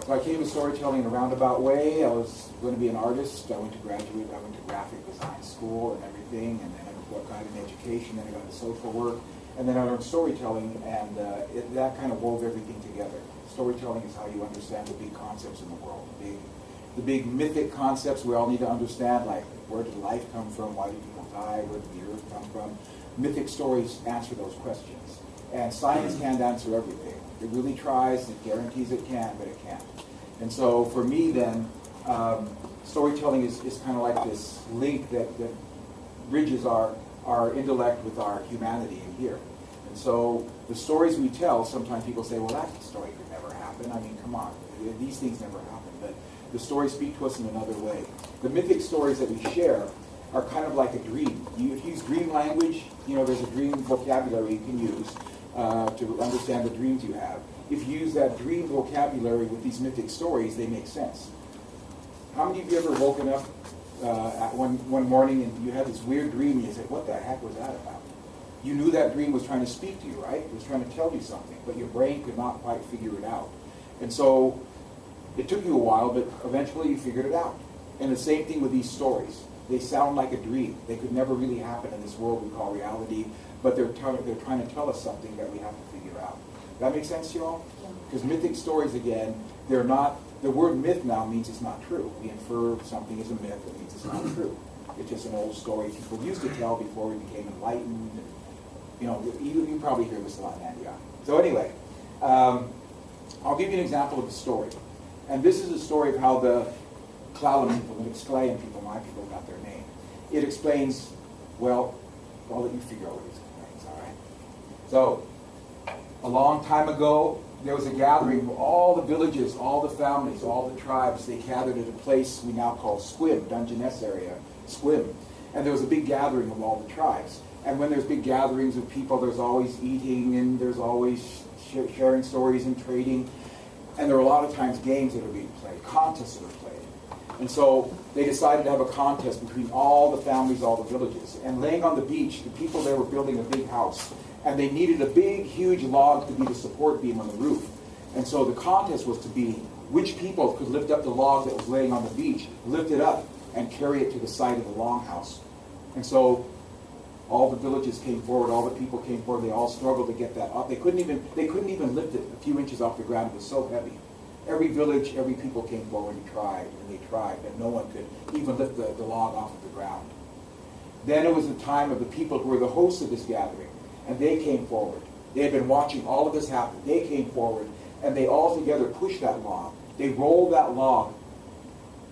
So I came to storytelling in a roundabout way. I was going to be an artist. I went to graphic design school and everything, and then I got an education, then I got into social work, and then I learned storytelling, and that kind of wove everything together. Storytelling is how you understand the big concepts in the world, the big mythic concepts we all need to understand, like where did life come from, why do people die, where did the earth come from. Mythic stories answer those questions. And science can't answer everything. It really tries, it guarantees it can, but it can't. And so for me then, storytelling is kind of like this link that bridges our intellect with our humanity in here. And so the stories we tell, sometimes people say, well, that story could never happen. I mean, come on, these things never happen. But the stories speak to us in another way. The mythic stories that we share are kind of like a dream. If you use dream language, there's a dream vocabulary you can use to understand the dreams you have. If you use that dream vocabulary with these mythic stories, they make sense. How many of you ever woken up one morning and you had this weird dream and you said, what the heck was that about? You knew that dream was trying to speak to you, right? It was trying to tell you something, but your brain could not quite figure it out. And so it took you a while, but eventually you figured it out. And the same thing with these stories. They sound like a dream. They could never really happen in this world we call reality, but they're trying to tell us something that we have to figure out. That makes sense to you all? Because mythic stories, again, they're not, the word myth now means it's not true. We infer something is a myth, it means it's not true. It's just an old story people used to tell before we became enlightened. And, you probably hear this a lot in Antioch. So anyway, I'll give you an example of a story. And this is a story of how the S'Klallam people, the S'Klallam people, my people, got their name. It explains, well, I'll let you figure out what it explains, all right? So, a long time ago, there was a gathering where all the villages, all the families, all the tribes, they gathered at a place we now call Squim, Dungeness area, Squim. And there was a big gathering of all the tribes. And when there's big gatherings of people, there's always eating and there's always sharing stories and trading. And there were a lot of times games that are being played, contests that are played. And so they decided to have a contest between all the families, all the villages. And laying on the beach, the people there were building a big house. And they needed a big, huge log to be the support beam on the roof. And so the contest was to be which people could lift up the log that was laying on the beach, lift it up, and carry it to the side of the longhouse. And so all the villages came forward, all the people came forward, they all struggled to get that up. They couldn't even lift it a few inches off the ground. It was so heavy. Every village, every people came forward and they tried, but no one could even lift the log off of the ground. Then it was the time of the people who were the hosts of this gathering, and they came forward. They had been watching all of this happen. They came forward, and they all together pushed that log. They rolled that log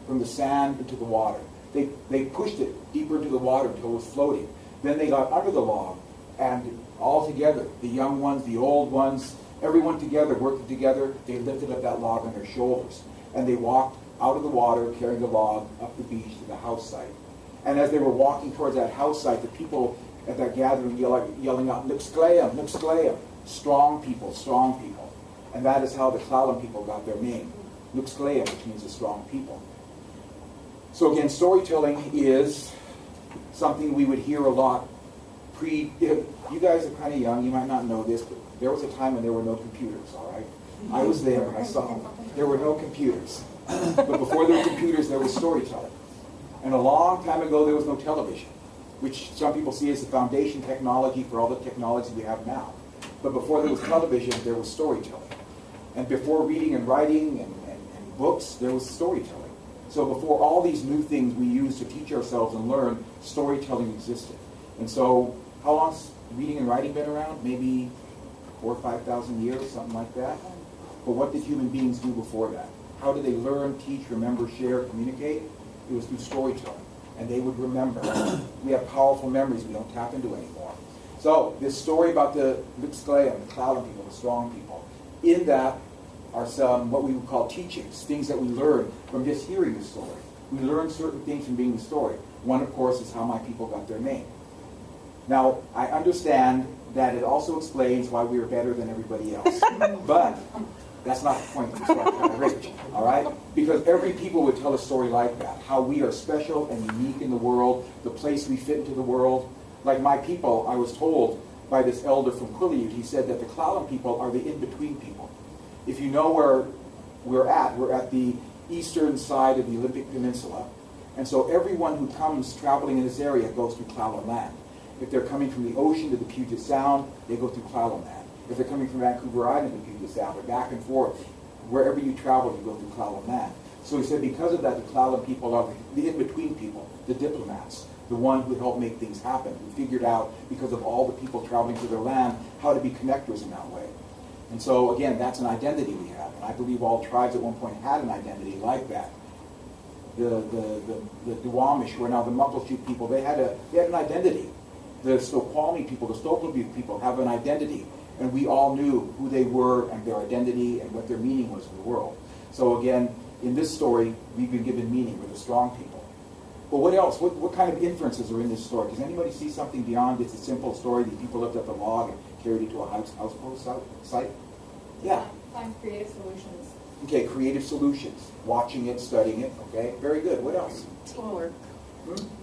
from the sand into the water. They pushed it deeper into the water until it was floating. Then they got under the log, and all together, the young ones, the old ones, everyone together, working together, they lifted up that log on their shoulders. And they walked out of the water, carrying the log up the beach to the house site. And as they were walking towards that house site, the people at that gathering yelling out, S'Klallam, S'Klallam, strong people, strong people. And that is how the S'Klallam people got their name, S'Klallam, which means the strong people. So again, storytelling is something we would hear a lot you guys are kind of young, you might not know this, but there was a time when there were no computers, all right? I was there and I saw them. There were no computers. But before there were computers, there was storytelling. And a long time ago, there was no television, which some people see as the foundation technology for all the technology we have now. But before there was television, there was storytelling. And before reading and writing and books, there was storytelling. So before all these new things we use to teach ourselves and learn, storytelling existed. And so how long's reading and writing been around? Maybe 4,000 or 5,000 years, something like that. But what did human beings do before that? How did they learn, teach, remember, share, communicate? It was through storytelling. And they would remember. We have powerful memories we don't tap into anymore. So this story about the S'Klallam, the S'Klallam people, the strong people, in that are some what we would call teachings, things that we learn from just hearing the story. We learn certain things from being the story. One, of course, is how my people got their name. Now, I understand that it also explains why we are better than everybody else. But that's not the point of this right, all right? Because every people would tell a story like that, how we are special and unique in the world, the place we fit into the world. Like my people, I was told by this elder from Puget, he said that the S'Klallam people are the in-between people. If you know where we're at the eastern side of the Olympic Peninsula. And so everyone who comes traveling in this area goes through S'Klallam land. If they're coming from the ocean to the Puget Sound, they go through S'Klallam land. If they're coming from Vancouver Island to Puget Sound, or back and forth, wherever you travel, you go through S'Klallam land. So he said because of that, the S'Klallam people are the in-between people, the diplomats, the one who help make things happen, who figured out, because of all the people traveling through their land, how to be connectors in that way. And so, again, that's an identity we have. And I believe all tribes at one point had an identity like that. The Duwamish, who are now the Muckleshoot people, they had an identity. The Snoqualmie people, the Stokelybutte people have an identity. And we all knew who they were and their identity and what their meaning was in the world. So again, in this story, we've been given meaning. We're the strong people. But what else? What kind of inferences are in this story? Does anybody see something beyond it's a simple story? These people lifted up the log and carried it to a household site? Yeah. Find creative solutions. Okay, creative solutions. Watching it, studying it. Okay, very good. What else? Teamwork.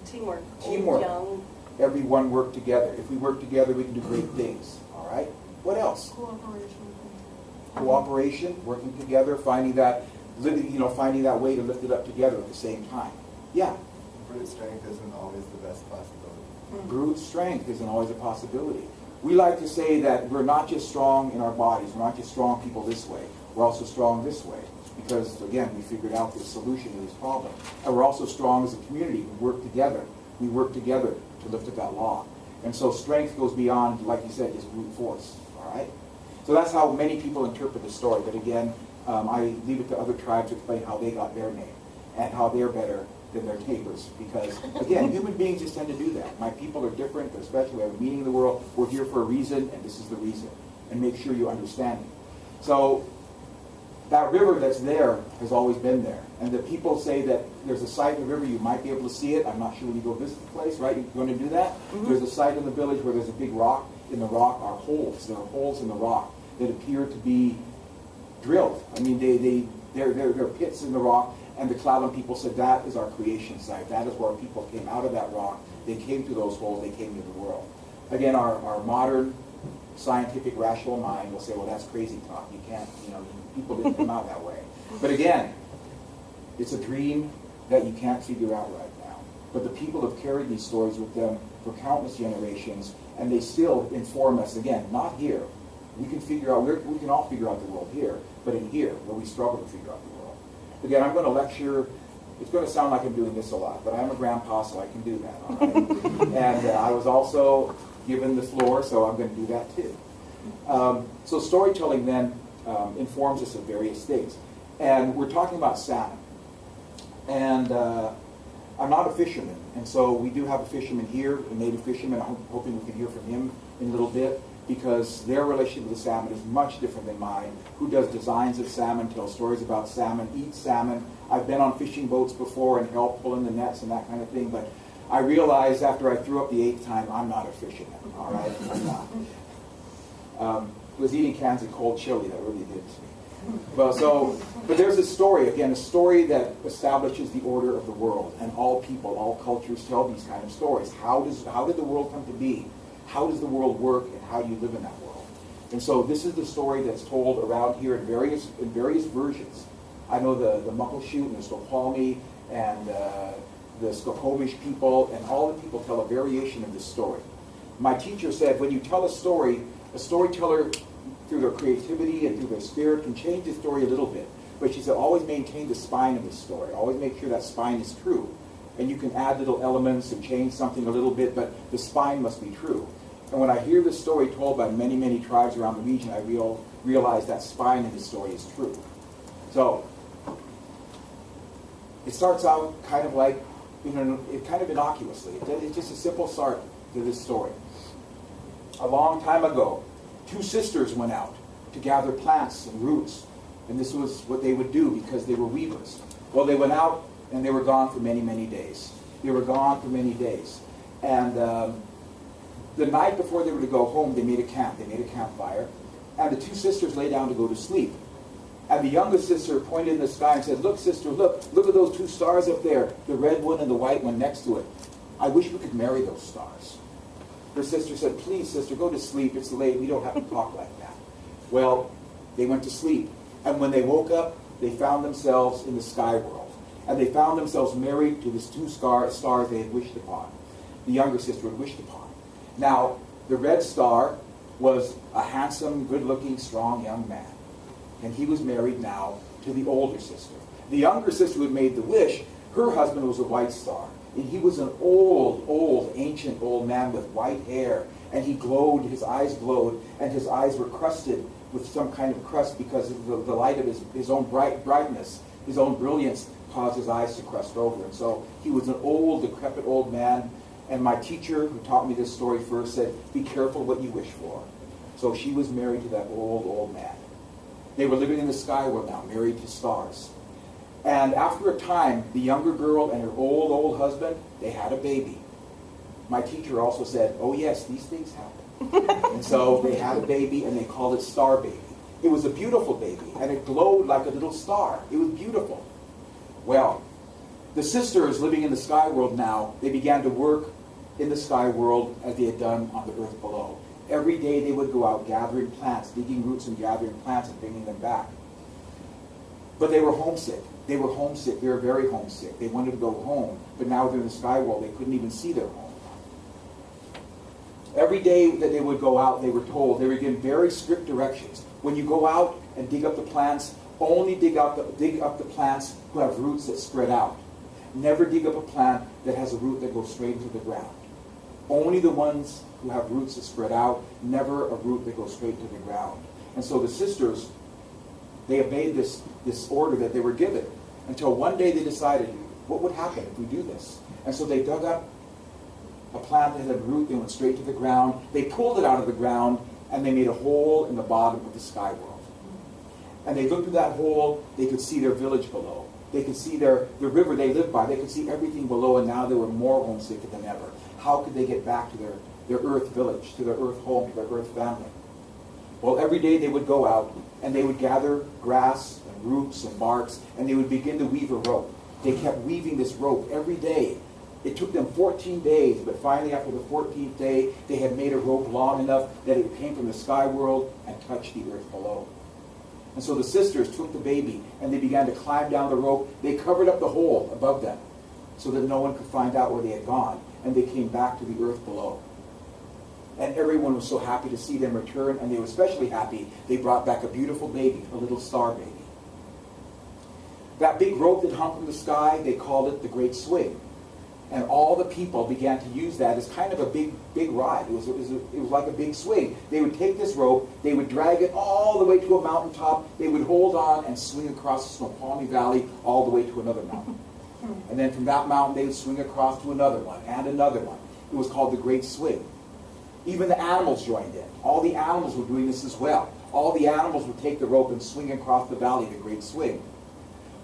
Teamwork. Teamwork. Young. Everyone work together. If we work together, we can do great things. All right? What else? Cooperation. Cooperation, working together, finding that way to lift it up together at the same time. Yeah. Brute strength isn't always the best possibility. Brute strength isn't always a possibility. We like to say that we're not just strong in our bodies, we're not just strong people this way, we're also strong this way. Because, again, we figured out the solution to this problem. And we're also strong as a community. We work together. We work together to lift up that log. And so strength goes beyond, like you said, just brute force. All right? So that's how many people interpret the story. But again, I leave it to other tribes to explain how they got their name and how they're better than their neighbors. Because, again, human beings just tend to do that. My people are different, they're special, we have a meaning in the world. We're here for a reason, and this is the reason. And make sure you understand it. So that river that's there has always been there. And the people say that there's a site in the river, you might be able to see it. I'm not sure when you go visit the place, right? You're going to do that? Mm-hmm. There's a site in the village where there's a big rock. In the rock are holes. There are holes in the rock that appear to be drilled. I mean, they're pits in the rock. And the S'Klallam people said that is our creation site. That is where people came out of that rock. They came through those holes. They came into the world. Again, our modern scientific rational mind will say, well, that's crazy talk. You can't, people didn't come out that way. But again, it's a dream that you can't figure out right now. But the people have carried these stories with them for countless generations, and they still inform us. Again, not here. We can figure out, we can all figure out the world here, but in here, where we struggle to figure out the world. Again, I'm going to lecture. It's going to sound like I'm doing this a lot, but I'm a grandpa, so I can do that, all right? And I was also given the floor, so I'm going to do that too. So storytelling then informs us of various things. And we're talking about salmon. And I'm not a fisherman, and so we do have a fisherman here, a native fisherman. I'm hoping we can hear from him in a little bit, because their relationship with the salmon is much different than mine. Who does designs of salmon, tells stories about salmon, eats salmon. I've been on fishing boats before and helped pull in the nets and that kind of thing, but I realized after I threw up the 8th time, I'm not a fisherman, all right? I'm not. It was eating cans of cold chili that really did it to me. Well, but there's a story, again, a story that establishes the order of the world, and all people, all cultures tell these kind of stories. How did the world come to be? How does the world work, and how do you live in that world? And so this is the story that's told around here in various versions. I know the Muckleshoot and the Snoqualmie and the Skokomish people, and all the people tell a variation of this story. My teacher said when you tell a storyteller, through their creativity and through their spirit, can change the story a little bit. But she said always maintain the spine of the story. Always make sure that spine is true. And you can add little elements and change something a little bit, but the spine must be true. And when I hear this story told by many, many tribes around the region, I realize that spine in the story is true. So it starts out kind of like, kind of innocuously. It's just a simple start to this story. A long time ago, 2 sisters went out to gather plants and roots. And this was what they would do because they were weavers. Well, they went out and they were gone for many, many days. They were gone for many days. And the night before they were to go home, they made a camp. They made a campfire. And the 2 sisters lay down to go to sleep. And the youngest sister pointed in the sky and said, "Look, sister, look at those 2 stars up there, the red one and the white one next to it. I wish we could marry those stars." Her sister said, "Please, sister, go to sleep. It's late. We don't have to talk like that." Well, they went to sleep. And when they woke up, they found themselves in the sky world. And they found themselves married to these two stars they had wished upon. The younger sister had wished upon. Now, the red star was a handsome, good-looking, strong young man. And he was married now to the older sister. The younger sister who had made the wish, her husband was a white star. And he was an old, ancient old man with white hair. And he glowed, his eyes glowed, and his eyes were crusted with some kind of crust because of the light of his own brightness, his own brilliance caused his eyes to crust over. And so he was an old, decrepit old man. And my teacher, who taught me this story first, said, be careful what you wish for. So she was married to that old man. They were living in the sky world now, married to stars. And after a time, the younger girl and her old husband, they had a baby. My teacher also said, oh yes, these things happen. And so they had a baby and they called it Star Baby. It was a beautiful baby and it glowed like a little star. It was beautiful. Well, the sisters living in the sky world now, they began to work in the sky world as they had done on the earth below. Every day they would go out gathering plants, digging roots and gathering plants and bringing them back. But they were homesick. They were homesick. They were very homesick. They wanted to go home, but now they're in the sky world. They couldn't even see their home. Every day that they would go out, they were told, they were given very strict directions. When you go out and dig up the plants, only dig up the plants who have roots that spread out. Never dig up a plant that has a root that goes straight into the ground. Only the ones who have roots that spread out, never a root that goes straight to the ground. And so the sisters, they obeyed this order that they were given until one day they decided, what would happen if we do this? And so they dug up a plant that had a root that went straight to the ground. They pulled it out of the ground and they made a hole in the bottom of the sky world. And they looked through that hole, they could see their village below. They could see the river they lived by. They could see everything below, and now they were more homesick than ever. How could they get back to their earth village, to their earth home, to their earth family? Well, every day they would go out and they would gather grass and roots and barks and they would begin to weave a rope. They kept weaving this rope every day. It took them 14 days, but finally after the 14th day, they had made a rope long enough that it came from the sky world and touched the earth below. And so the sisters took the baby and they began to climb down the rope. They covered up the hole above them so that no one could find out where they had gone. And they came back to the earth below. And everyone was so happy to see them return, and they were especially happy they brought back a beautiful baby, a little star baby. That big rope that hung from the sky, they called it the Great Swing. And all the people began to use that as kind of a big ride. It was like a big swing. They would take this rope, they would drag it all the way to a mountaintop, they would hold on and swing across the Snoqualmie Valley all the way to another mountain. And then from that mountain they would swing across to another one and another one. It was called the Great Swing. Even the animals joined in. All the animals were doing this as well. All the animals would take the rope and swing across the valley, the Great Swing.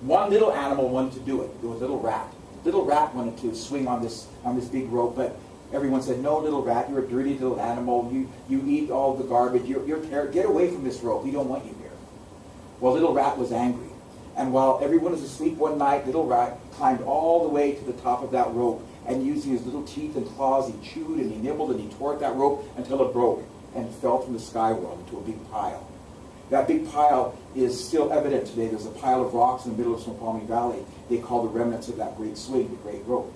One little animal wanted to do it. It was Little Rat. Little Rat wanted to swing on this big rope, but everyone said, no, Little Rat, you're a dirty little animal. You eat all the garbage. Get away from this rope. We don't want you here. Well, Little Rat was angry. And while everyone was asleep one night, Little Rat climbed all the way to the top of that rope, and using his little teeth and claws, he chewed and he nibbled and he tore at that rope until it broke and fell from the sky world into a big pile. That big pile is still evident today. There's a pile of rocks in the middle of Snoqualmie Valley. They call the remnants of that great swing, the great rope.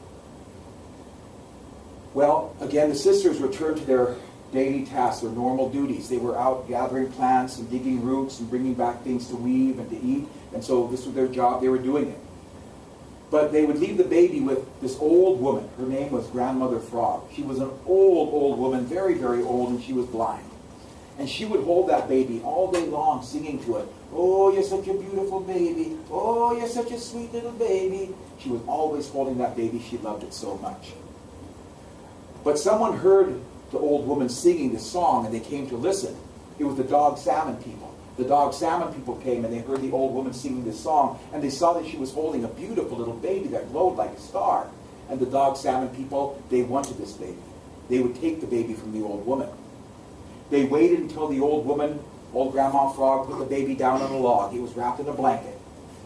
Well, again, the sisters returned to their daily tasks, their normal duties. They were out gathering plants and digging roots and bringing back things to weave and to eat. And so this was their job. They were doing it. But they would leave the baby with this old woman. Her name was Grandmother Frog. She was an old woman, very, very old, and she was blind. And she would hold that baby all day long, singing to it, oh, you're such a beautiful baby. Oh, you're such a sweet little baby. She was always holding that baby. She loved it so much. But someone heard the old woman singing this song, and they came to listen. It was the Dog Salmon people. The Dog Salmon people came, and they heard the old woman singing this song, and they saw that she was holding a beautiful little baby that glowed like a star. And the Dog Salmon people, they wanted this baby. They would take the baby from the old woman. They waited until the old woman, old Grandma Frog, put the baby down on a log. It was wrapped in a blanket.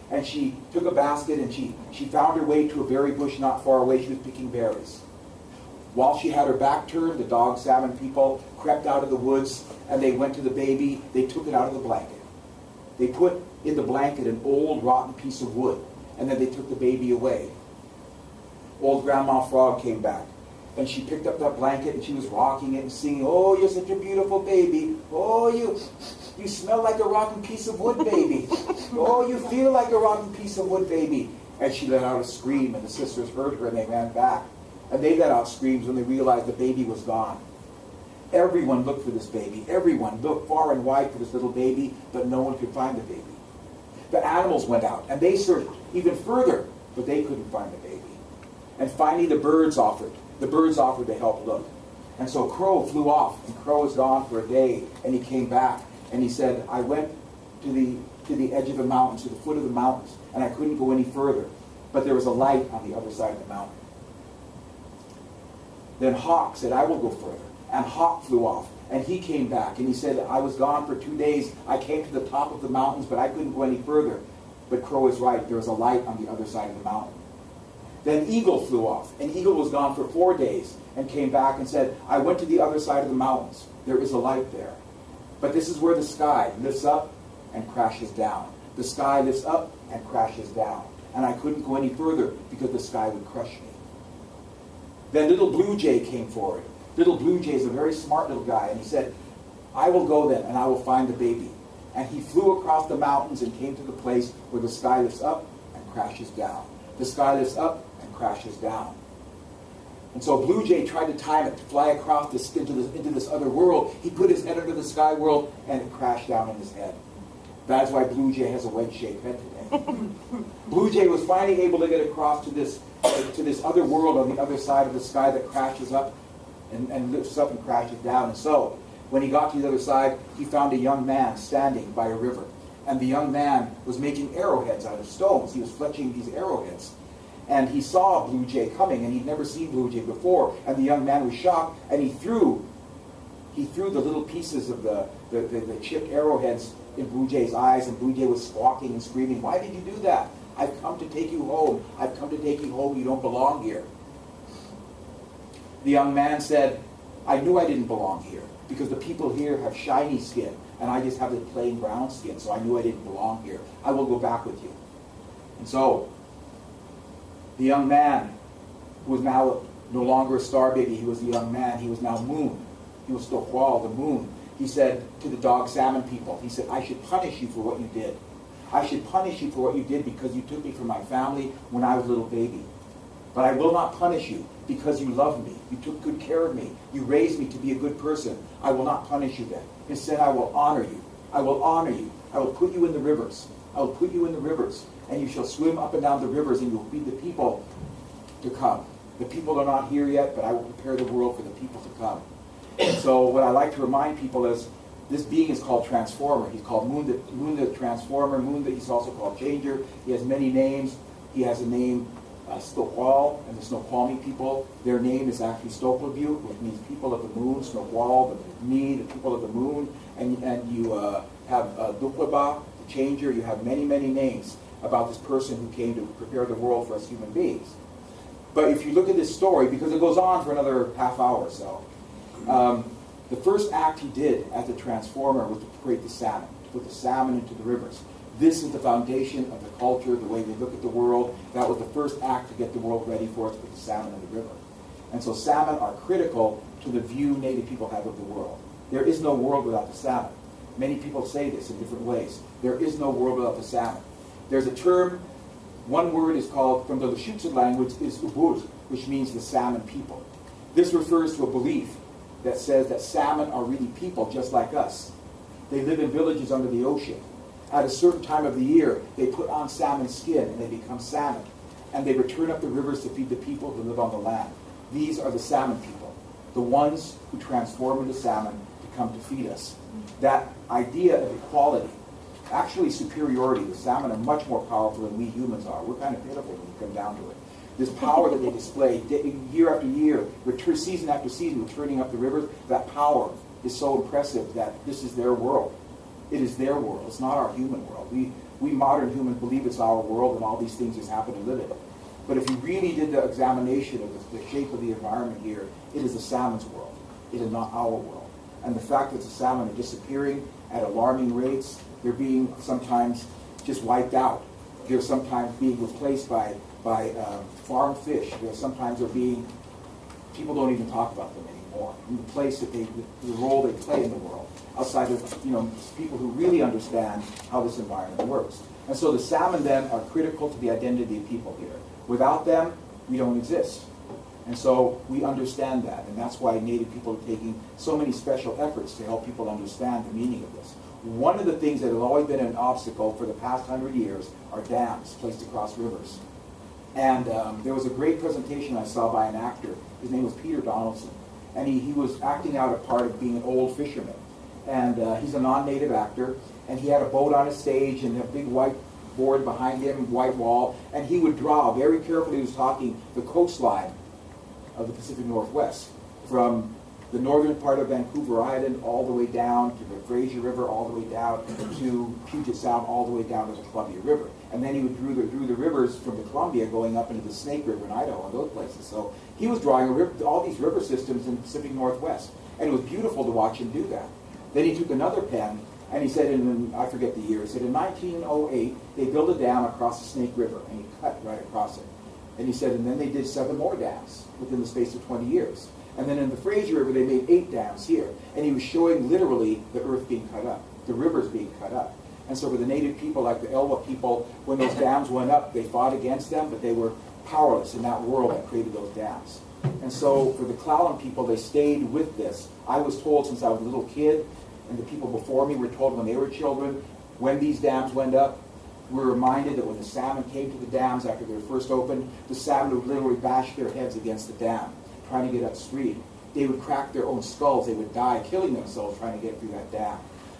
And she took a basket, and she found her way to a berry bush not far away. She was picking berries. While she had her back turned, the Dog Salmon people crept out of the woods, and they went to the baby. They took it out of the blanket. They put in the blanket an old rotten piece of wood, and then they took the baby away. Old Grandma Frog came back, and she picked up that blanket and she was rocking it and singing, "Oh, you're such a beautiful baby. Oh, you smell like a rotten piece of wood, baby. Oh, you feel like a rotten piece of wood, baby." And she let out a scream, and the sisters heard her and they ran back. And they let out screams when they realized the baby was gone. Everyone looked for this baby. Everyone looked far and wide for this little baby, but no one could find the baby. The animals went out, and they searched even further, but they couldn't find the baby. And finally the birds offered. The birds offered to help look. And so Crow flew off, and Crow was gone for a day, and he came back, and he said, "I went to the edge of the mountains, to the foot of the mountains, and I couldn't go any further, but there was a light on the other side of the mountain." Then Hawk said, "I will go further." And Hawk flew off, and he came back, and he said, "I was gone for 2 days. I came to the top of the mountains, but I couldn't go any further." But Crow is right. There was a light on the other side of the mountain. Then Eagle flew off, and Eagle was gone for 4 days, and came back and said, "I went to the other side of the mountains. There is a light there. But this is where the sky lifts up and crashes down. The sky lifts up and crashes down. And I couldn't go any further because the sky would crush me." Then Little Blue Jay came forward. Little Blue Jay is a very smart little guy, and he said, "I will go then, and I will find the baby." And he flew across the mountains and came to the place where the sky lifts up and crashes down. The sky lifts up and crashes down. And so Blue Jay tried to time it to fly across into this other world. He put his head under the sky world, and it crashed down on his head. That's why Blue Jay has a wedge-shaped head today. Blue Jay was finally able to get across to this other world on the other side of the sky that crashes up and lifts up and crashes down. And so, when he got to the other side, he found a young man standing by a river. And the young man was making arrowheads out of stones. He was fletching these arrowheads. And he saw Blue Jay coming, and he'd never seen Blue Jay before. And the young man was shocked, and he threw the little pieces of the chipped arrowheads in Blue Jay's eyes, and Blue Jay was squawking and screaming, "Why did you do that? I've come to take you home. I've come to take you home. You don't belong here." The young man said, "I knew I didn't belong here because the people here have shiny skin and I just have the plain brown skin, so I knew I didn't belong here. I will go back with you." And so the young man, who was now no longer a star baby, he was a young man, he was now Moon. He was still Wall, the Moon. He said to the Dog Salmon people, he said, "I should punish you for what you did. I should punish you for what you did because you took me from my family when I was a little baby. But I will not punish you because you loved me. You took good care of me. You raised me to be a good person. I will not punish you then. Instead, I will honor you. I will honor you. I will put you in the rivers. I will put you in the rivers, and you shall swim up and down the rivers, and you will feed the people to come. The people are not here yet, but I will prepare the world for the people to come." And so what I like to remind people is this being is called Transformer. He's called Moon the Transformer. Moon, he's also called Changer. He has many names. He has a name, Snoqual, and the Snoqualmie people. Their name is actually Stokleview, which means people of the moon. Snoqual, the people of the moon. And you have Dukwaba, the Changer. You have many, many names about this person who came to prepare the world for us human beings. But if you look at this story, because it goes on for another half hour or so, the first act he did as a transformer was to create the salmon, to put the salmon into the rivers. This is the foundation of the culture, the way we look at the world. That was the first act to get the world ready for us, to put the salmon in the river. And so salmon are critical to the view Native people have of the world. There is no world without the salmon. Many people say this in different ways. There is no world without the salmon. There's a term, one word is called, from the Lushootsen language, is ubud, which means the salmon people. This refers to a belief that says that salmon are really people just like us. They live in villages under the ocean. At a certain time of the year, they put on salmon skin and they become salmon. And they return up the rivers to feed the people who live on the land. These are the salmon people, the ones who transform into salmon to come to feed us. That idea of equality, actually superiority, the salmon are much more powerful than we humans are. We're kind of pitiful when you come down to it. This power that they display year after year, season after season, returning up the rivers, that power is so impressive that this is their world. It is their world. It's not our human world. We modern humans believe it's our world and all these things just happen to live in it. But if you really did the examination of the shape of the environment here, it is the salmon's world. It is not our world. And the fact that the salmon are disappearing at alarming rates They're being sometimes just wiped out. They're sometimes being replaced by farm fish. Sometimes they're being, people don't even talk about them anymore. And the place that the role they play in the world, outside of people who really understand how this environment works. And so the salmon then are critical to the identity of people here. Without them, we don't exist. And so we understand that, and that's why Native people are taking so many special efforts to help people understand the meaning of this. One of the things that has always been an obstacle for the past 100 years are dams placed across rivers. And there was a great presentation I saw by an actor. His name was Peter Donaldson. And he was acting out a part of being an old fisherman. And he's a non-native actor. And he had a boat on a stage and a big white board behind him, white wall. And he would draw, very carefully, he was talking, the coastline of the Pacific Northwest, from the northern part of Vancouver Island all the way down to the Fraser River, all the way down to Puget Sound, all the way down to the Columbia River. And then he would drew the rivers from the Columbia going up into the Snake River in Idaho and those places. So he was drawing all these river systems in the Pacific Northwest. And it was beautiful to watch him do that. Then he took another pen and he said, I forget the year, he said in 1908 they built a dam across the Snake River and he cut right across it. And he said, and then they did 7 more dams within the space of 20 years. And then in the Fraser River, they made 8 dams here. And he was showing literally the earth being cut up, the rivers being cut up. And so for the Native people, like the Elwha people, when those dams went up, they fought against them, but they were powerless in that world that created those dams. And so for the S'Klallam people, they stayed with this. I was told since I was a little kid, and the people before me were told when they were children, when these dams went up, we were reminded that when the salmon came to the dams after they were first opened, the salmon would literally bash their heads against the dam, trying to get upstream. They would crack their own skulls. They would die, killing themselves trying to get through that dam.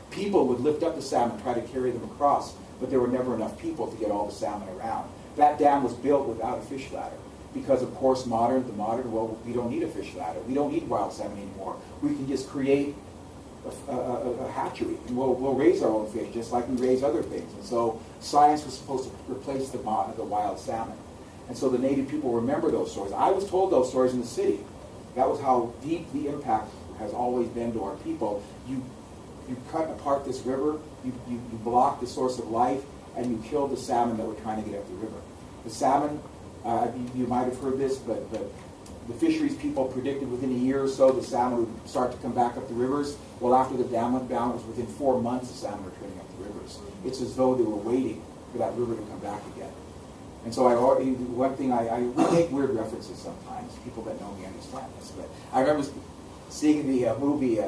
People would lift up the salmon, try to carry them across, but there were never enough people to get all the salmon around. That dam was built without a fish ladder because, of course, the modern world, we don't need a fish ladder. We don't need wild salmon anymore. We can just create a hatchery, and we'll raise our own fish just like we raise other things. And so science was supposed to replace the wild salmon. And so the Native people remember those stories. I was told those stories in the city. That was how deep the impact has always been to our people. You cut apart this river, you block the source of life, and you kill the salmon that were trying to get up the river. The salmon, you might have heard this, but the fisheries people predicted within a year or so the salmon would start to come back up the rivers. Well, after the dam went down, it was within 4 months the salmon were turning up the rivers. It's as though they were waiting for that river to come back again. And so one thing, I make weird references sometimes. People that know me understand this. But I remember seeing the movie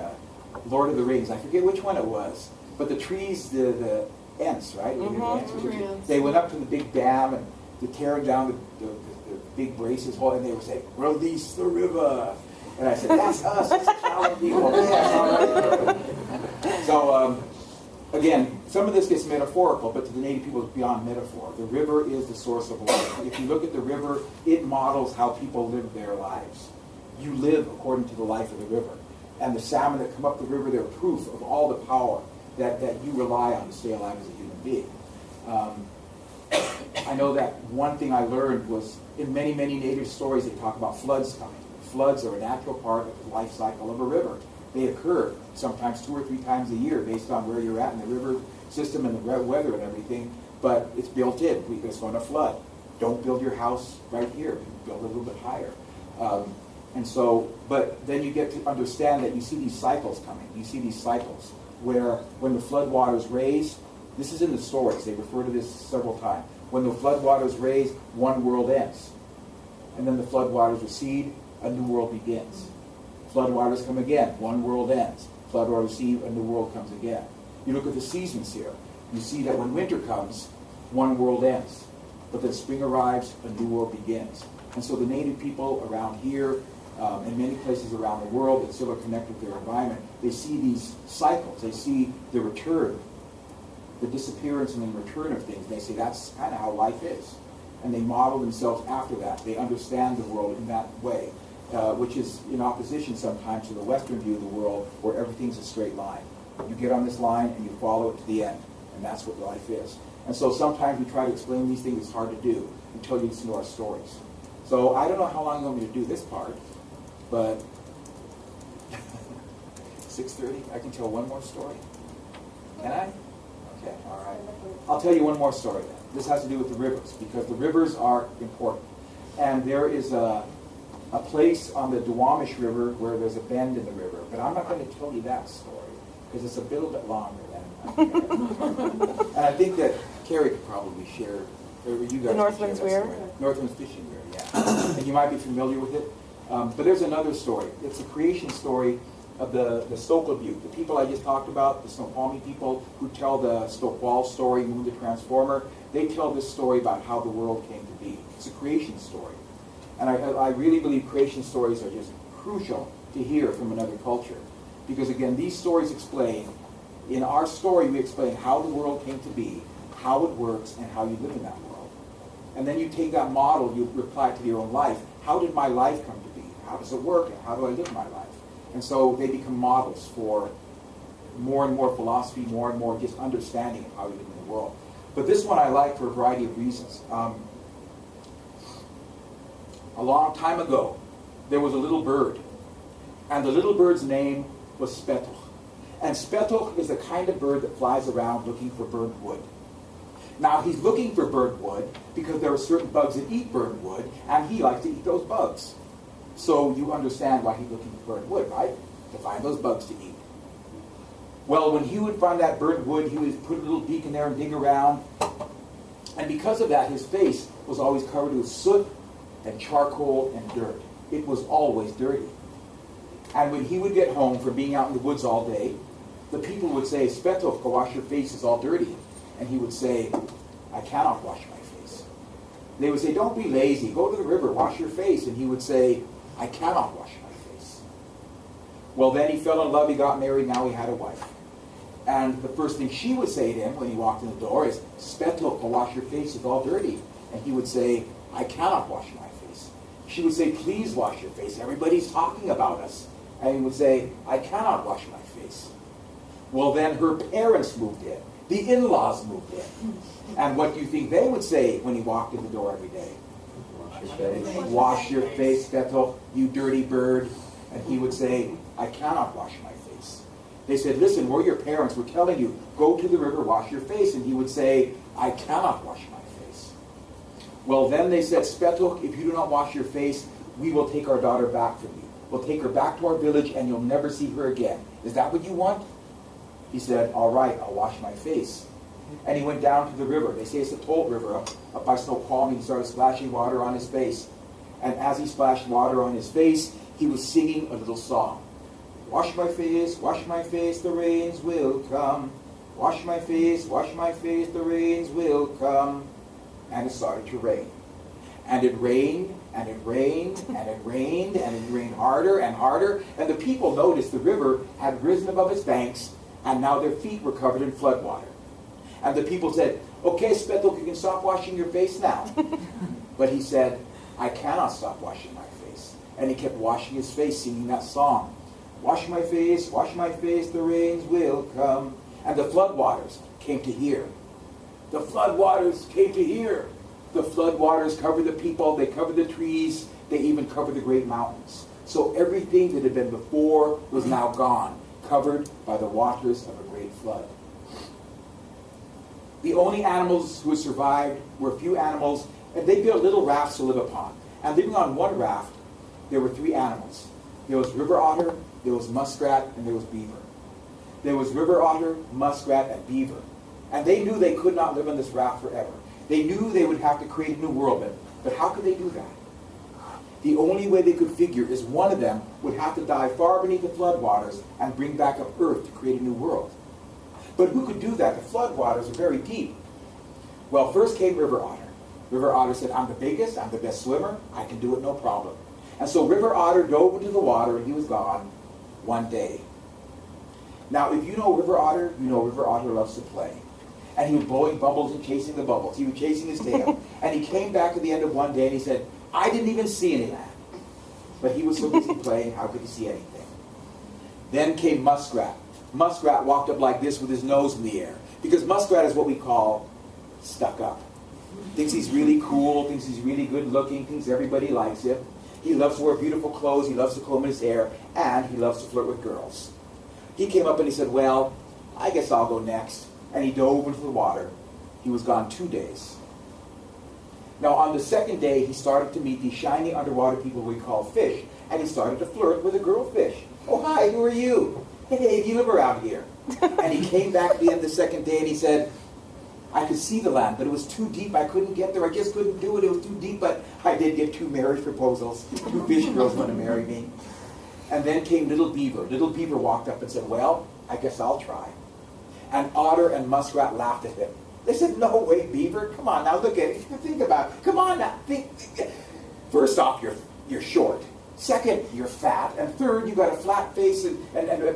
Lord of the Rings. I forget which one it was. But the trees, the Ents, right? Mm-hmm. They went up to the big dam and they're tearing down the big braces hole, and they would say, release the river. And I said, that's us, it's the S'Klallam people. That's all right. So, again, some of this gets metaphorical, but to the Native people it's beyond metaphor. The river is the source of life. If you look at the river, it models how people live their lives. You live according to the life of the river. And the salmon that come up the river, they're proof of all the power that you rely on to stay alive as a human being. I know that one thing I learned was in many, many Native stories they talk about floods coming. Floods are a natural part of the life cycle of a river. They occur sometimes 2 or 3 times a year based on where you're at in the river system and the weather and everything, but it's built in. It's going to flood. Don't build your house right here. Build a little bit higher. And so, but then you get to understand that you see these cycles coming. You see these cycles where when the floodwaters raise, this is in the stories, they refer to this several times. When the floodwaters raise, one world ends. And then the floodwaters recede, a new world begins. Floodwaters come again, one world ends. Floodwaters recede, a new world comes again. You look at the seasons here. You see that when winter comes, one world ends. But then spring arrives, a new world begins. And so the Native people around here, and many places around the world that still are connected with their environment, they see these cycles. They see the return, the disappearance and then return of things. They say that's kind of how life is. And they model themselves after that. They understand the world in that way, which is in opposition sometimes to the Western view of the world where everything's a straight line. You get on this line and you follow it to the end. And that's what life is. And so sometimes we try to explain these things. It's hard to do until you listen to our stories. So I don't know how long you want me to do this part, but 6:30, I can tell one more story. Can I? Okay, all right. I'll tell you one more story then. This has to do with the rivers, because the rivers are important. And there is a place on the Duwamish River where there's a bend in the river. But I'm not going to tell you that story, because it's a little bit longer than And I think that Carrie could probably share, or you guys The Northman's could share that Weir? story. Northman's Fishing Weir, yeah. And you might be familiar with it. But there's another story. It's a creation story of the Stokla Butte. The people I just talked about, the Snoqualmie people who tell the Stokewall story, Moon the Transformer, they tell this story about how the world came to be. It's a creation story. And I really believe creation stories are just crucial to hear from another culture. Because again, these stories explain, in our story we explain how the world came to be, how it works, and how you live in that world. And then you take that model, you apply it to your own life. How did my life come to be? How does it work? And how do I live my life? And so they become models for more and more philosophy, more and more just understanding of how you live in the world. But this one I like for a variety of reasons. A long time ago, there was a little bird. And the little bird's name was Spetoch. And Spetoch is the kind of bird that flies around looking for burnt wood. Now, he's looking for burnt wood because there are certain bugs that eat burnt wood, and he likes to eat those bugs. So you understand why he's looking for burnt wood, right? To find those bugs to eat. Well, when he would find that burnt wood, he would put a little beak in there and dig around. And because of that, his face was always covered with soot and charcoal and dirt. It was always dirty. And when he would get home from being out in the woods all day, the people would say, Spetoch, go wash your face, it's all dirty. And he would say, I cannot wash my face. They would say, don't be lazy, go to the river, wash your face. And he would say, I cannot wash my face. Well, then he fell in love, he got married, now he had a wife. And the first thing she would say to him when he walked in the door is, Spetoch, go wash your face, it's all dirty. And he would say, I cannot wash my face. She would say, please wash your face, everybody's talking about us. And he would say, I cannot wash my face. Well, then her parents moved in. The in-laws moved in. And what do you think they would say when he walked in the door every day? Wash your face, Spetoch, you dirty bird. And he would say, I cannot wash my face. They said, listen, we're your parents. We're telling you, go to the river, wash your face. And he would say, I cannot wash my face. Well, then they said, Spetoch, if you do not wash your face, we will take our daughter back from you. We'll take her back to our village and you'll never see her again. Is that what you want? He said, all right, I'll wash my face. And he went down to the river. They say it's a Tolt River up by Snoqualmie. He started splashing water on his face. And as he splashed water on his face, he was singing a little song. Wash my face, the rains will come. Wash my face, the rains will come. And it started to rain. And it rained, and it rained, and it rained, and it rained harder and harder. And the people noticed the river had risen above its banks, and now their feet were covered in floodwater. And the people said, okay, Spetoch, you can stop washing your face now. But he said, I cannot stop washing my face. And he kept washing his face, singing that song. Wash my face, the rains will come. And the floodwaters came to here. The floodwaters came to here. The floodwaters covered the people, they covered the trees, they even covered the great mountains. So everything that had been before was now gone, covered by the waters of a great flood. The only animals who had survived were a few animals, and they built little rafts to live upon. And living on one raft, there were 3 animals. There was river otter, there was muskrat, and there was beaver. There was river otter, muskrat, and beaver. And they knew they could not live on this raft forever. They knew they would have to create a new world, but how could they do that? The only way they could figure is one of them would have to dive far beneath the floodwaters and bring back up earth to create a new world. But who could do that? The floodwaters are very deep. Well, first came River Otter. River Otter said, I'm the biggest, I'm the best swimmer, I can do it no problem. And so River Otter dove into the water and he was gone one day. Now, if you know River Otter, you know River Otter loves to play. And he was blowing bubbles and chasing the bubbles. He was chasing his tail. And he came back at the end of one day and he said, I didn't even see any land. But he was so busy playing, how could he see anything? Then came Muskrat. Muskrat walked up like this with his nose in the air. Because Muskrat is what we call stuck up. Thinks he's really cool, thinks he's really good looking, thinks everybody likes him. He loves to wear beautiful clothes, he loves to comb his hair, and he loves to flirt with girls. He came up and he said, well, I guess I'll go next. and he dove into the water. He was gone 2 days. Now on the second day, he started to meet these shiny underwater people we call fish, and he started to flirt with a girl fish. Oh, hi, who are you? Hey, do you live around here? And he came back at the end of the second day and he said, I could see the land, but it was too deep. I couldn't get there. I just couldn't do it. It was too deep, but I did get 2 marriage proposals. 2 fish girls want to marry me. And then came Little Beaver. Little Beaver walked up and said, well, I guess I'll try. And Otter and Muskrat laughed at him. They said, no way, Beaver. Come on now, look at it. Think about it. Come on now. Think. First off, you're short. Second, you're fat. And third, you got a flat face and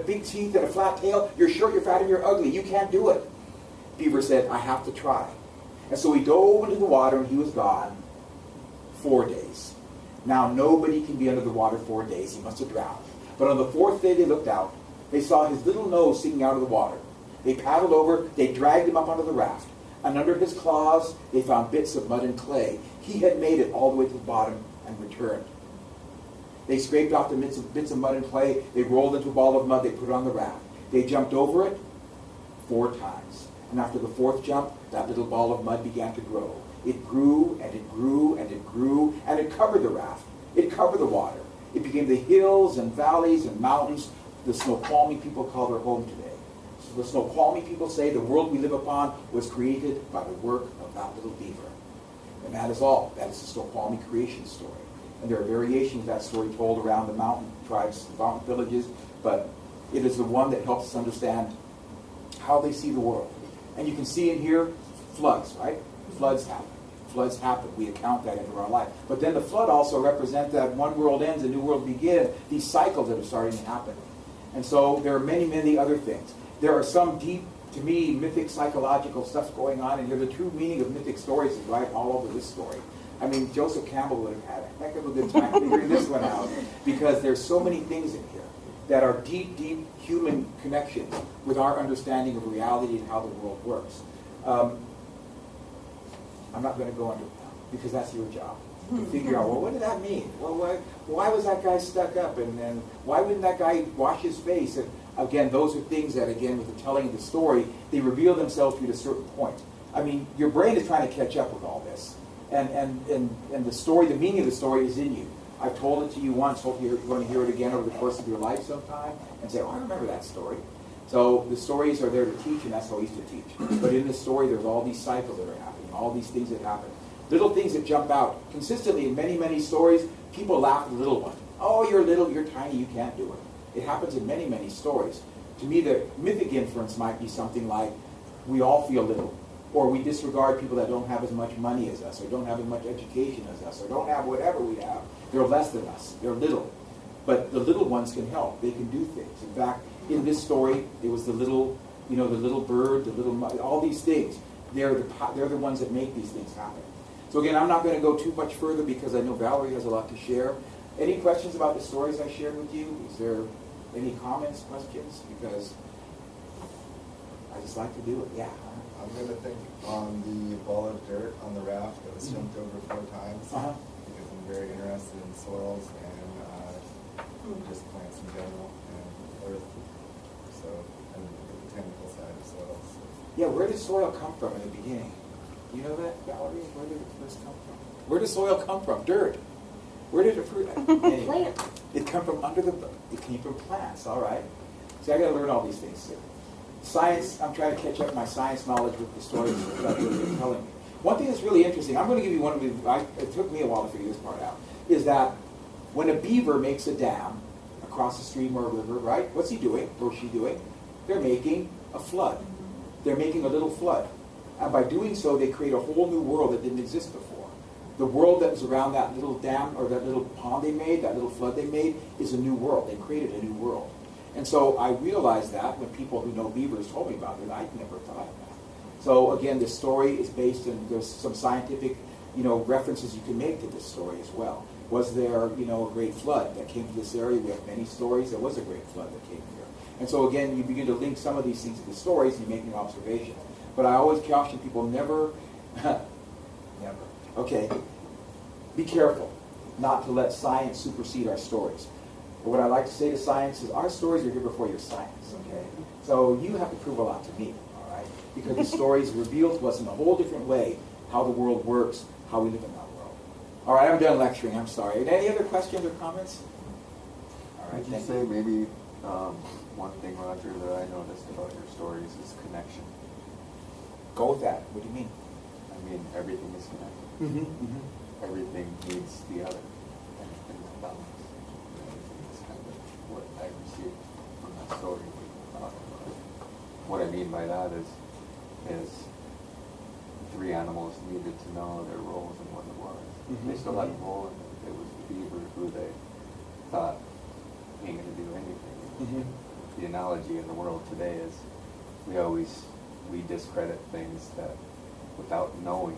big teeth and a flat tail. You're short, you're fat, and you're ugly. You can't do it. Beaver said, I have to try. And so he dove into the water and he was gone 4 days. Now nobody can be under the water 4 days. He must have drowned. But on the 4th day they looked out. They saw his little nose sticking out of the water. They paddled over. They dragged him up onto the raft. And under his claws they found bits of mud and clay. He had made it all the way to the bottom and returned. They scraped off the bits of mud and clay. They rolled into a ball of mud. They put it on the raft. They jumped over it 4 times. And after the 4th jump, that little ball of mud began to grow. It grew, and it grew, and it grew, and it covered the raft. It covered the water. It became the hills and valleys and mountains the Snoqualmie people call their home today. So the Snoqualmie people say the world we live upon was created by the work of that little beaver. And that is all. That is the Snoqualmie creation story. And there are variations of that story told around the mountain tribes, the mountain villages, but it is the one that helps us understand how they see the world. And you can see in here floods, right? Floods happen. Floods happen. We account that into our life. But then the flood also represents that one world ends, a new world begins, these cycles that are starting to happen. And so there are many, many other things. There are some deep, to me, mythic psychological stuff going on, and here the true meaning of mythic stories is right all over this story. I mean, Joseph Campbell would have had a heck of a good time figuring this one out, because there's so many things in here that are deep, deep human connections with our understanding of reality and how the world works. I'm not going to go into it now, because that's your job, to figure out, well, what did that mean? Well, why was that guy stuck up? And why wouldn't that guy wash his face? And again, those are things that, again, with the telling of the story, they reveal themselves to you at a certain point. I mean, your brain is trying to catch up with all this. And the story, the meaning of the story is in you. I've told it to you once. Hopefully you're going to hear it again over the course of your life sometime and say, oh, I remember that story. So the stories are there to teach, and that's how I used to teach. But in this story, there's all these cycles that are happening, all these things that happen. Little things that jump out. Consistently in many, many stories, people laugh at the little one. Oh, you're little, you're tiny, you can't do it. It happens in many, many stories. To me, the mythic inference might be something like, we all feel little. Or we disregard people that don't have as much money as us, or don't have as much education as us, or don't have whatever we have. They're less than us. They're little. But the little ones can help. They can do things. In fact, in this story, it was the little, the little bird, the little, all these things. They're the ones that make these things happen. So again, I'm not going to go too much further because I know Valerie has a lot to share. Any questions about the stories I shared with you? Is there any comments, questions? Because I just like to do it. Yeah. I'm going to think on the ball of dirt on the raft that was jumped over 4 times, because I'm very interested in soils and just plants in general and earth, so, and the botanical side of soils. So. Yeah, where did soil come from in the beginning? You know that, Valerie? Where did it first come from? Where does soil come from? Dirt. Where did it fruit? Anyway, it came from it came from plants, all right? See, I got to learn all these things too. Science, I'm trying to catch up my science knowledge with the stories that you're telling me. One thing that's really interesting, I'm going to give you one of the, it took me a while to figure this part out, is that when a beaver makes a dam across a stream or a river, right? What's he doing, or she doing? They're making a flood. They're making a little flood. And by doing so, they create a whole new world that didn't exist before. The world that was around that little dam, or that little pond they made, that little flood they made, is a new world. They created a new world. And so I realized that when people who know beavers told me about it, I'd never thought of that. So again, this story is based in, there's some scientific, references you can make to this story as well. Was there, a great flood that came to this area? We have many stories. There was a great flood that came here. And so again, you begin to link some of these things to the stories and you make an observation. But I always caution people, never, okay, be careful not to let science supersede our stories. But what I like to say to science is our stories are here before your science, okay? So you have to prove a lot to me, all right? because the stories revealed to us in a whole different way how the world works, how we live in that world. All right, I'm done lecturing. I'm sorry. Any other questions or comments? All right, Would you say maybe one thing, Roger, that I noticed about your stories is connection? Go with that. What do you mean? I mean, everything is connected. Everything needs the other, and that balance. It's kind of what I received from that story. What I mean by that is three animals needed to know their roles and what it was. They still had a role, and it was the beaver who they thought ain't going to do anything. The analogy in the world today is we discredit things that without knowing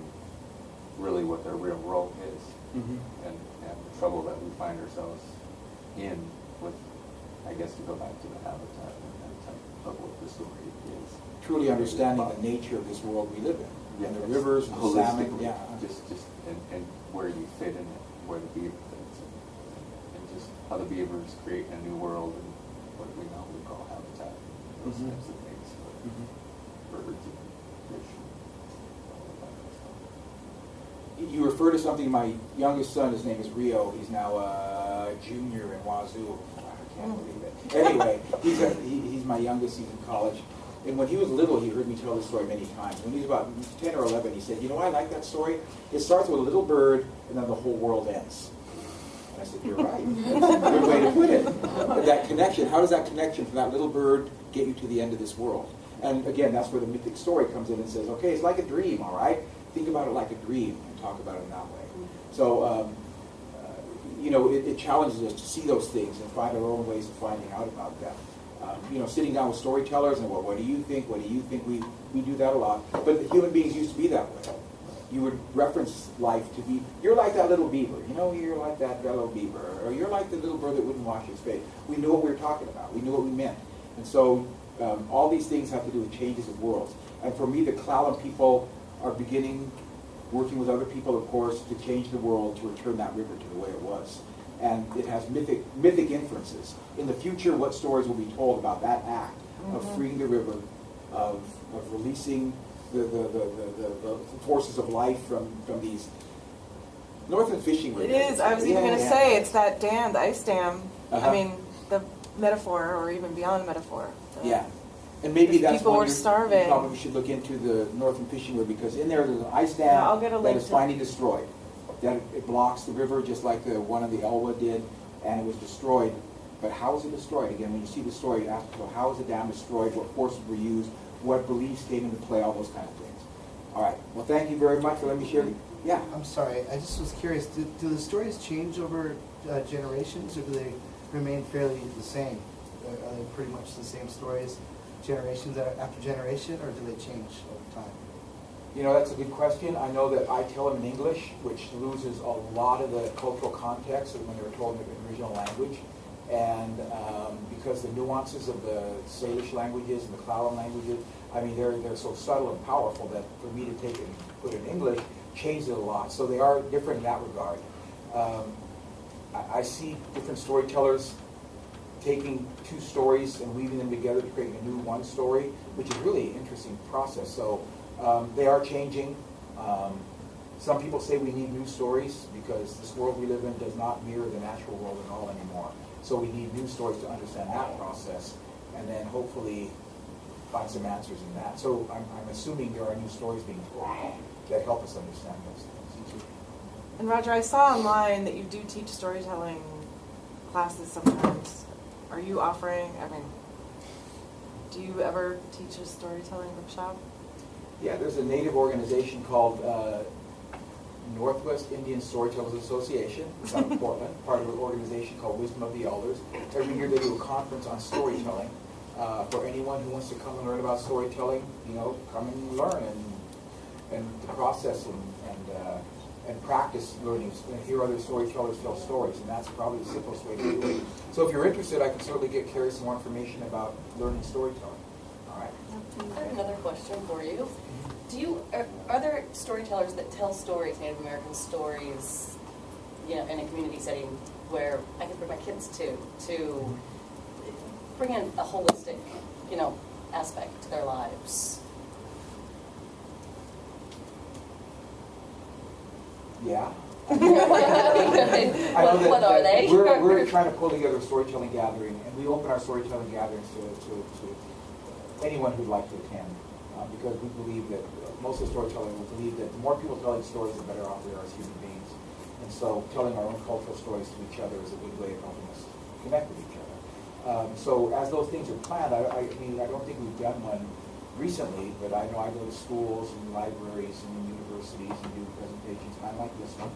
really what their real role is, and the trouble that we find ourselves in with, I guess, to go back to the habitat and type of what the story is. Truly understanding the nature of this world we live in. And the rivers, the salmon, just and where you fit in it, where the beaver fits, and just how the beavers create a new world and what we now we call habitat, those types of things for birds and fish and all of that stuff. You refer to something, my youngest son, his name is Rio, he's now a junior in Wazoo. I can't believe it. Anyway, he's my youngest, he's in college. And when he was little, he heard me tell this story many times. When he was about 10 or 11, he said, I like that story. It starts with a little bird, and then the whole world ends. And I said, you're right. That's a good way to put it. But that connection, how does that connection from that little bird get you to the end of this world? And again, that's where the mythic story comes in and says, okay, it's like a dream, all right? Think about it like a dream and talk about it in that way. So, it challenges us to see those things and find our own ways of finding out about them. Sitting down with storytellers and what do you think? What do you think? We do that a lot. But human beings used to be that way. You would reference life to be, you're like that little beaver. You're like that little beaver. Or you're like the little bird that wouldn't wash its face. We knew what we were talking about. We knew what we meant. And so all these things have to do with changes of worlds. And for me, the S'Klallam people are beginning, working with other people, of course, to change the world, to return that river to the way it was. And it has mythic inferences. In the future, what stories will be told about that act of freeing the river, of releasing the forces of life from these northern fishing It river. is. I was even going to say, it's that dam, the ice dam. I mean, the metaphor, or even beyond metaphor. And maybe that's people when were starving. You probably should look into the northern fishing river, because in there there's an ice dam that is finally destroyed. That it blocks the river just like the one of the Elwha did, and it was destroyed. But how was it destroyed? Again, when you see the story, you ask yourself, how was the dam destroyed? What forces were used? What beliefs came into play? All those kind of things. All right. Well, thank you very much for letting me share. Yeah. I'm sorry. I just was curious. Do the stories change over generations, or do they remain fairly the same? Are they pretty much the same stories, generations after generation, or do they change over time? That's a good question. I know that I tell them in English, which loses a lot of the cultural context of when they were told in the original language. And because the nuances of the Salish languages and the S'Klallam languages, I mean, they're so subtle and powerful that for me to take it and put it in English changes it a lot. So they are different in that regard. I see different storytellers taking two stories and weaving them together to create a new one story, which is really an interesting process. So they are changing. Some people say we need new stories because this world we live in does not mirror the natural world at all anymore. So we need new stories to understand that process, and then hopefully find some answers in that. So I'm assuming there are new stories being told that help us understand those things. And Roger, I saw online that you do teach storytelling classes sometimes. Are you offering, do you ever teach a storytelling workshop? Yeah, there's a native organization called Northwest Indian Storytellers Association. It's out of Portland, part of an organization called Wisdom of the Elders. Every year they do a conference on storytelling. For anyone who wants to come and learn about storytelling, come and learn and the process and practice learning and hear other storytellers tell stories, and that's probably the simplest way to do it. So if you're interested, I can certainly get Carrie some more information about learning storytelling. All right. I have another question for you. Are there storytellers that tell stories, Native American stories, in a community setting where I can bring my kids to bring in a holistic, aspect to their lives? Yeah. What are they? We're trying to pull together a storytelling gathering, and we open our storytelling gatherings to anyone who'd like to attend, because we believe that most of the storytelling, we believe that the more people telling stories, the better off we are as human beings. And so telling our own cultural stories to each other is a good way of helping us connect with each other. So as those things are planned, I mean, I don't think we've done one recently, but I know I go to schools and libraries and universities and do presentations, kind of like this one.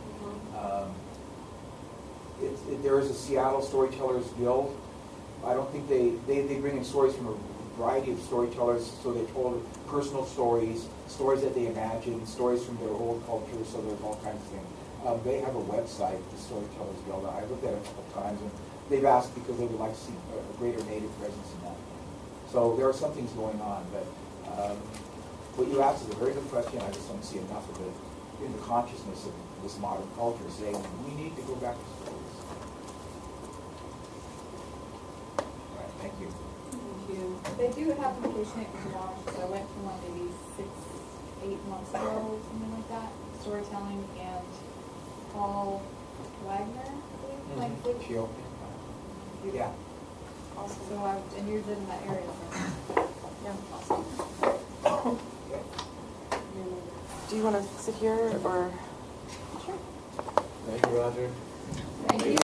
There is a Seattle Storytellers Guild. I don't think they bring in stories from a variety of storytellers, so they told personal stories, stories that they imagine, stories from their old culture, so there's all kinds of things. They have a website, the Storytellers Guild. I looked at it a couple times, and they've asked because they would like to see a greater Native presence in that. So there are some things going on, but what you asked is a very good question. I just don't see enough of it in the consciousness of this modern culture saying we need to go back to stories. All right, thank you. Thank you. They do have application at launch, so I went from like maybe 6-8 months ago, something like that. Storytelling, and Paul Wagner, I believe, playing flute. Yeah. Also, and you're in that area. Yeah. Awesome. Do you want to sit here or? Sure. Thank you, Roger. Thank you.